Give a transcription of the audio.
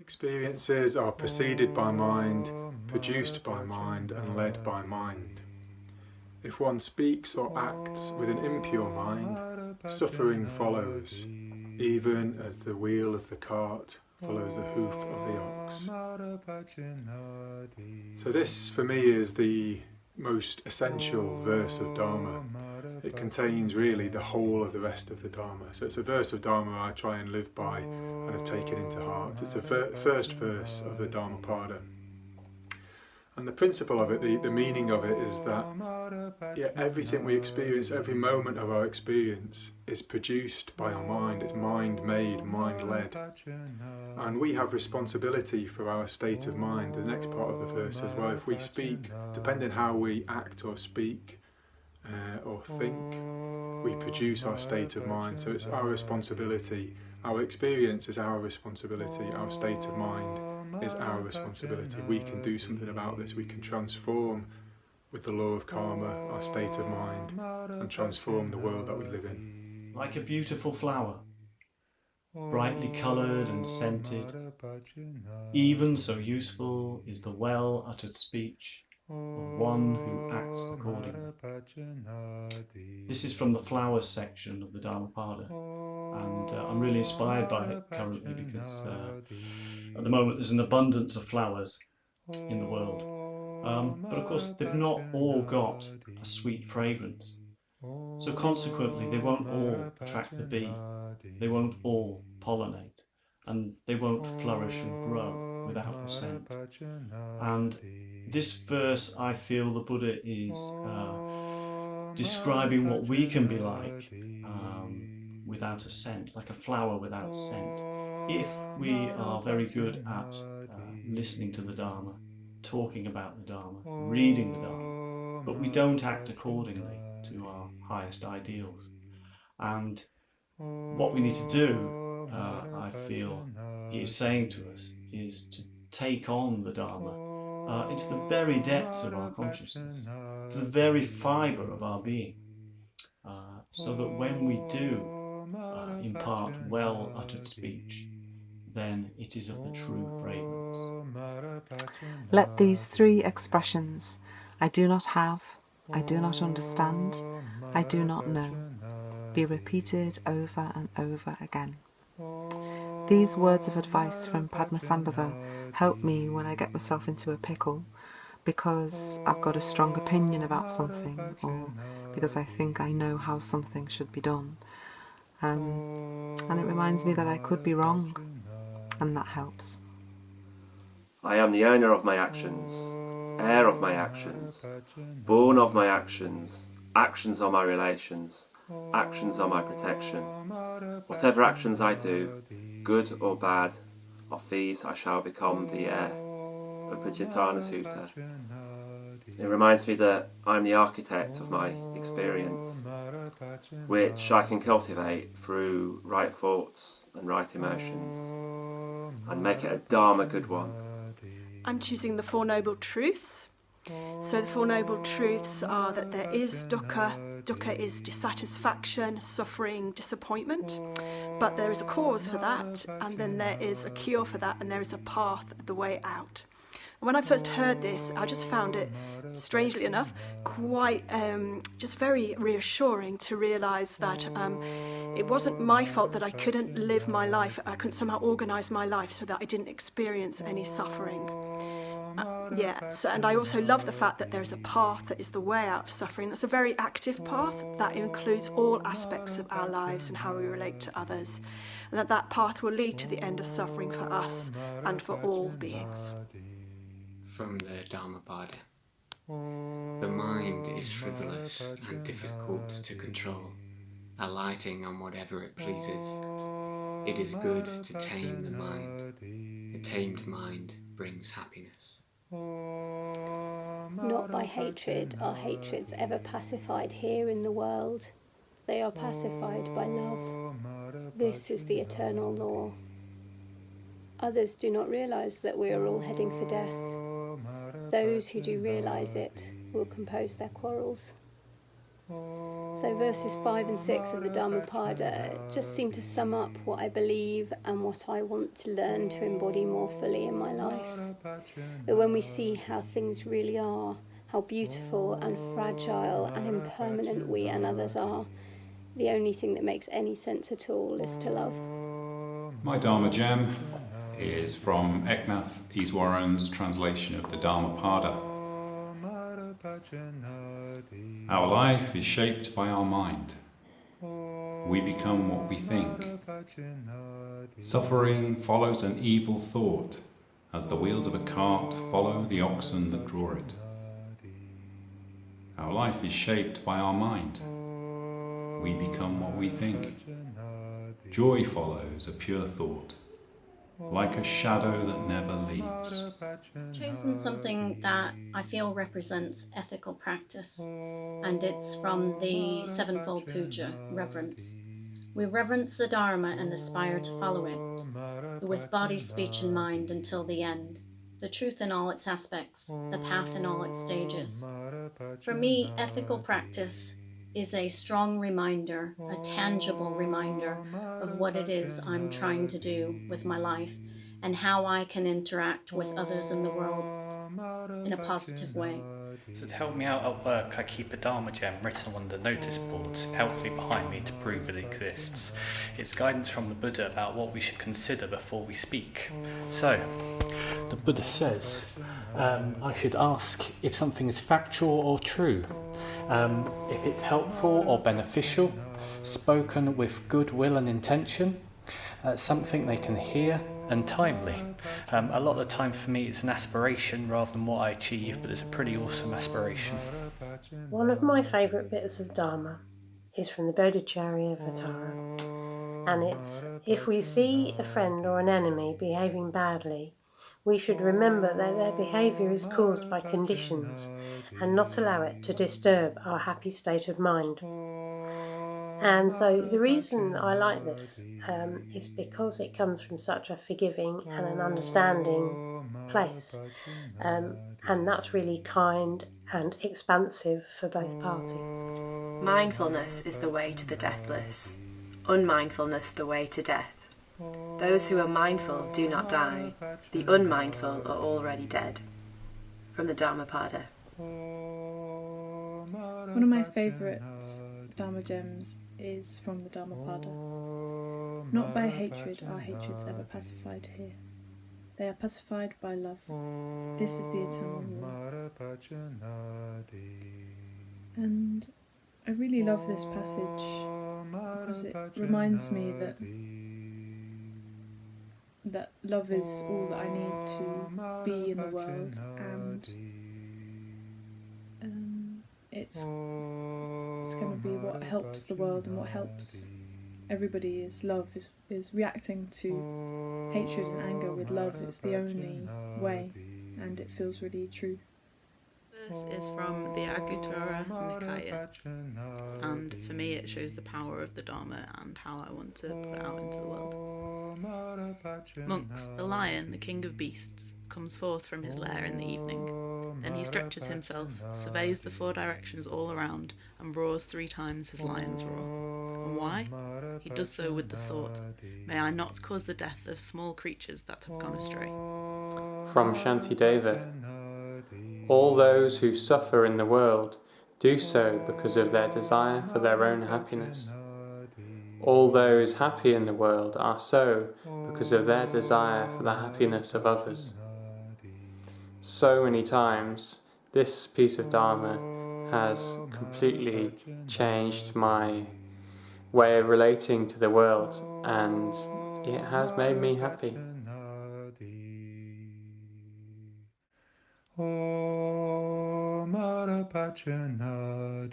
Experiences are preceded by mind, produced by mind, and led by mind. If one speaks or acts with an impure mind, suffering follows, even as the wheel of the cart follows the hoof of the ox. So this, for me, is the most essential verse of Dharma. It contains really the whole of the rest of the Dharma. So it's a verse of Dharma I try and live by and have taken into heart. It's the first verse of the Dhammapada. And the principle of it, the meaning of it is that everything we experience, every moment of our experience is produced by our mind. It's mind-made, mind-led. And we have responsibility for our state of mind. The next part of the verse says, well, if we speak, depending how we act or speak or think, we produce our state of mind. So it's our responsibility. Our experience is our responsibility. Our state of mind is our responsibility. We can do something about this. We can transform with the law of karma our state of mind and transform the world that we live in. Like a beautiful flower, brightly coloured and scented, even so useful is the well-uttered speech of one who acts accordingly. This is from the flowers section of the Dhammapada, and I'm really inspired by it currently because at the moment there's an abundance of flowers in the world, but of course they've not all got a sweet fragrance, so consequently they won't all attract the bee, they won't all pollinate, and they won't flourish and grow without the scent. And this verse, I feel the Buddha is describing what we can be like without a scent, like a flower without scent, if we are very good at listening to the Dharma, talking about the Dharma, reading the Dharma, but we don't act accordingly to our highest ideals. And what we need to do, I feel he is saying to us, is to take on the Dharma into the very depths of our consciousness, to the very fibre of our being, so that when we do impart well-uttered speech, then it is of the true fragrance. Let these three expressions, I do not have, I do not understand, I do not know, be repeated over and over again. These words of advice from Padmasambhava help me when I get myself into a pickle, because I've got a strong opinion about something, or because I think I know how something should be done. And it reminds me that I could be wrong, and that helps. I am the owner of my actions, heir of my actions, born of my actions, actions are my relations, actions are my protection. Whatever actions I do, good or bad, of these I shall become the heir. Upajjhatthana Sutta. It reminds me that I'm the architect of my experience, which I can cultivate through right thoughts and right emotions, and make it a Dharma good one. I'm choosing the Four Noble Truths. So the Four Noble Truths are that there is dukkha. Dukkha is dissatisfaction, suffering, disappointment. But there is a cause for that, and then there is a cure for that, and there is a path, the way out. When I first heard this, I just found it, strangely enough, quite just very reassuring to realise that it wasn't my fault that I couldn't live my life, I couldn't somehow organise my life so that I didn't experience any suffering. And I also love the fact that there's a path that is the way out of suffering. That's a very active path that includes all aspects of our lives and how we relate to others, and that path will lead to the end of suffering for us and for all beings. From the Dhammapada. The mind is frivolous and difficult to control, alighting on whatever it pleases. It is good to tame the mind. A tamed mind brings happiness. Not by hatred are hatreds ever pacified here in the world. They are pacified by love. This is the eternal law. Others do not realise that we are all heading for death. Those who do realise it will compose their quarrels. So verses 5 and 6 of the Dhammapada just seem to sum up what I believe and what I want to learn to embody more fully in my life. That when we see how things really are, how beautiful and fragile and impermanent we and others are, the only thing that makes any sense at all is to love. My Dharma gem is from Eknath Easwaran's translation of the Dhammapada. Our life is shaped by our mind. We become what we think. Suffering follows an evil thought, as the wheels of a cart follow the oxen that draw it. Our life is shaped by our mind. We become what we think. Joy follows a pure thought, like a shadow that never leaves. I've chosen something that I feel represents ethical practice, and it's from the Sevenfold Puja, reverence. We reverence the Dharma and aspire to follow it, with body, speech and mind until the end, the truth in all its aspects, the path in all its stages. For me, ethical practice is a strong reminder, a tangible reminder of what it is I'm trying to do with my life and how I can interact with others in the world in a positive way. So to help me out at work, I keep a Dharma gem written on the notice boards helpfully behind me to prove it exists. It's guidance from the Buddha about what we should consider before we speak. So, the Buddha says, I should ask if something is factual or true, if it's helpful or beneficial, spoken with goodwill and intention, something they can hear, and timely. A lot of the time for me it's an aspiration rather than what I achieve, but it's a pretty awesome aspiration. One of my favourite bits of Dharma is from the Bodhicharya Vatara, and it's, if we see a friend or an enemy behaving badly, we should remember that their behaviour is caused by conditions and not allow it to disturb our happy state of mind. And so the reason I like this is because it comes from such a forgiving and an understanding place. And that's really kind and expansive for both parties. Mindfulness is the way to the deathless, unmindfulness the way to death. Those who are mindful do not die, the unmindful are already dead. From the Dhammapada. One of my favourite Dharma gems is from the Dhammapada. Not by hatred are hatreds ever pacified here. They are pacified by love. This is the eternal law. And I really love this passage because it reminds me that love is all that I need to be in the world, and it's going to be what helps the world and what helps everybody is love, is reacting to hatred and anger with love. It's the only way, and it feels really true. This is from the Anguttara Nikaya, and for me it shows the power of the Dharma and how I want to put it out into the world. Monks, the lion, the king of beasts, comes forth from his lair in the evening. Then he stretches himself, surveys the four directions all around, and roars 3 times his lion's roar. And why? He does so with the thought, may I not cause the death of small creatures that have gone astray. From Shantideva. All those who suffer in the world do so because of their desire for their own happiness. All those happy in the world are so because of their desire for the happiness of others. So many times this piece of Dharma has completely changed my way of relating to the world, and it has made me happy. Om Mara Pachanadi.